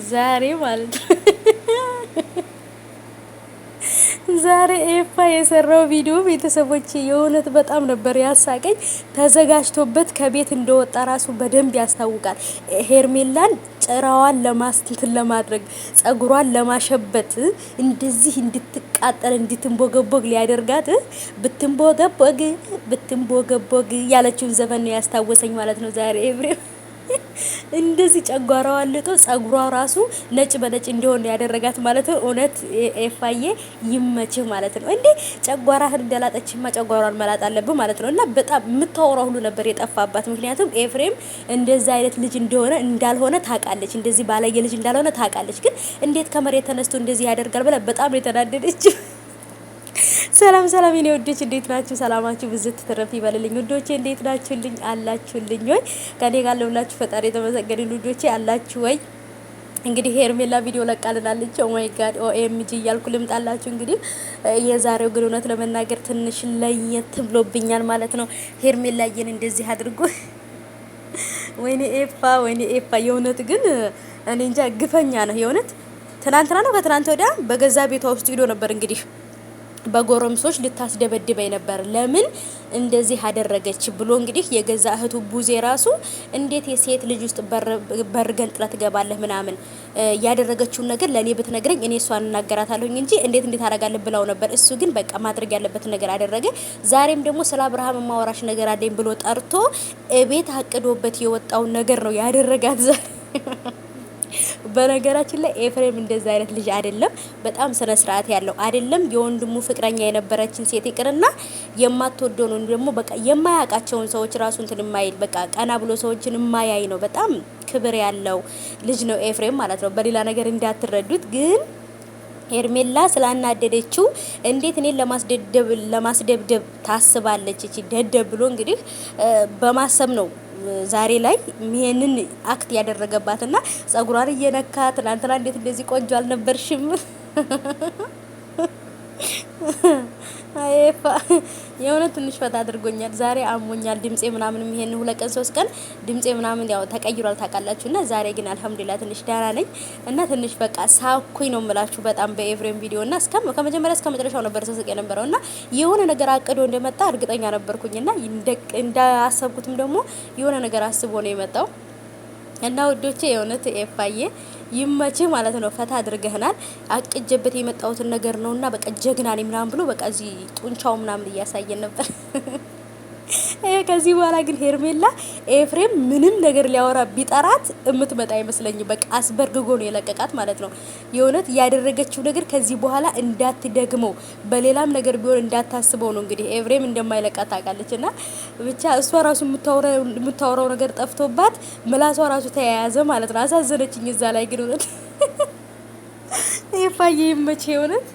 ዛሬ ማለት ነው ዛሬ ኤፋ የሰራው ቪዲዮ ቤተሰቦች የእውነት በጣም ነበር ያሳቀኝ። ተዘጋጅቶበት ከቤት እንደወጣ ራሱ በደንብ ያስታውቃል። ሄርሜላን ጭራዋን ለማስትንትን ለማድረግ ጸጉሯን ለማሸበት እንደዚህ እንድትቃጠል እንድትንቦገቦግ ሊያደርጋት ብትንቦገቦግ ያለችውን ዘፈን ነው ያስታወሰኝ ማለት ነው ዛሬ ኤፍሬም እንደዚህ ጨጓራዋ አልጦ ጸጉሯ ራሱ ነጭ በነጭ እንዲሆን ያደረጋት ማለት ነው። እውነት ኤፋዬ ይመችህ ማለት ነው። እንዴ ጨጓራህን እንደላጠችማ ጨጓራን መላጥ አለብህ ማለት ነው። እና በጣም የምታወራው ሁሉ ነበር የጠፋባት። ምክንያቱም ኤፍሬም እንደዛ አይነት ልጅ እንዳልሆነ ታውቃለች። እንደዚህ ባለየ ልጅ እንዳልሆነ ታውቃለች። ግን እንዴት ከመሬት ተነስቶ እንደዚህ ያደርጋል ብላ በጣም የተናደደች። ሰላም ሰላም የኔ ወዶች እንዴት ናችሁ? ሰላማችሁ ብዝት ትረፍ ይበልልኝ። ወዶቼ እንዴት ናችሁልኝ? አላችሁልኝ ወይ? ከኔ ጋር ለሁላችሁ ፈጣሪ የተመሰገነ ወዶቼ አላችሁ ወይ? እንግዲህ ሄርሜላ ቪዲዮ ለቃልናለች። ኦ ማይ ጋድ ኦኤምጂ እያልኩ ልምጣላችሁ። እንግዲህ የዛሬው ግን እውነት ለመናገር ትንሽ ለየት ብሎብኛል ማለት ነው። ሄርሜላዬን እንደዚህ አድርጎ ወይኔ ኤፋ የእውነት ግን እኔ እንጃ ግፈኛ ነው የእውነት። ትናንትና ነው ከትናንት ወዲያ በገዛ ቤቷ ውስጥ ሂዶ ነበር እንግዲህ በጎረምሶች ልታስደበድበኝ ነበር ለምን እንደዚህ አደረገች ብሎ እንግዲህ የገዛ እህቱ ቡዜ ራሱ እንዴት የሴት ልጅ ውስጥ በር ገንጥላ ትገባለህ ምናምን ያደረገችውን ነገር ለኔ ብትነግረኝ እኔ እሷን እናገራታለሁኝ እንጂ እንዴት አደርጋለሁ ብለው ነበር። እሱ ግን በቃ ማድረግ ያለበት ነገር አደረገ። ዛሬም ደግሞ ስለ አብርሃም ማወራሽ ነገር አለኝ ብሎ ጠርቶ ቤት አቅዶበት የወጣው ነገር ነው ያደረጋት ዛሬ። በነገራችን ላይ ኤፍሬም እንደዛ አይነት ልጅ አይደለም። በጣም ስነ ስርዓት ያለው አይደለም። የወንድሙ ፍቅረኛ የነበረችን ሴት ይቅርና የማትወደው ነው ደግሞ በቃ የማያውቃቸውን ሰዎች ራሱ እንትን የማይል በቃ ቀና ብሎ ሰዎችን የማያይ ነው። በጣም ክብር ያለው ልጅ ነው ኤፍሬም ማለት ነው። በሌላ ነገር እንዳትረዱት ግን ሄርሜላ ስላናደደችው እንዴት እኔን ለማስደብደብ ታስባለች እቺ ደደብ ብሎ እንግዲህ በማሰብ ነው ዛሬ ላይ ይሄንን አክት ያደረገባትና ጸጉሯን እየነካ ትናንትና እንዴት እንደዚህ ቆንጆ አልነበርሽም አይፋ የሆነ ትንሽ ፈታ አድርጎኛል። ዛሬ አሞኛል ድምጼ ምናምን ይሄን 2 ቀን 3 ቀን ድምጼ ምናምን ያው ተቀይሯል ታውቃላችሁና ዛሬ ግን አልሐምዱሊላህ ትንሽ ደህና ነኝ እና ትንሽ በቃ ሳኩኝ ነው የምላችሁ በጣም በኤፍሬም ቪዲዮና ከመጀመሪያ እስከ መጨረሻው ነበር ተሰቀ የነበረውና የሆነ ነገር አቅዶ እንደመጣ እርግጠኛ ነበርኩኝና እንዳሰብኩትም ደግሞ የሆነ ነገር አስቦ ነው የመጣው። እና ወዶቼ የእውነት ኤፋዬ ይመችህ ማለት ነው። ፈታ አድርገህናል። አቅጀበት የመጣሁትን ነገር ነውና በቃ ጀግና ነኝ ምናምን ብሎ በቃ እዚህ ጡንቻው ምናምን እያሳየን ነበር። ከዚህ በኋላ ግን ሄርሜላ ኤፍሬም ምንም ነገር ሊያወራ ቢጠራት እምትመጣ አይመስለኝም። በቃ አስበርግጎ ነው የለቀቃት ማለት ነው። የእውነት ያደረገችው ነገር ከዚህ በኋላ እንዳትደግመው በሌላም ነገር ቢሆን እንዳታስበው ነው እንግዲህ ኤፍሬም እንደማይለቃት ታውቃለችና ብቻ እሷ ራሱ የምታወራው ነገር ጠፍቶባት ምላሷ ራሱ ተያያዘ ማለት ነው። አሳዘነችኝ እዛ ላይ ግን እውነት ኤፋዬ ይመችህ የእውነት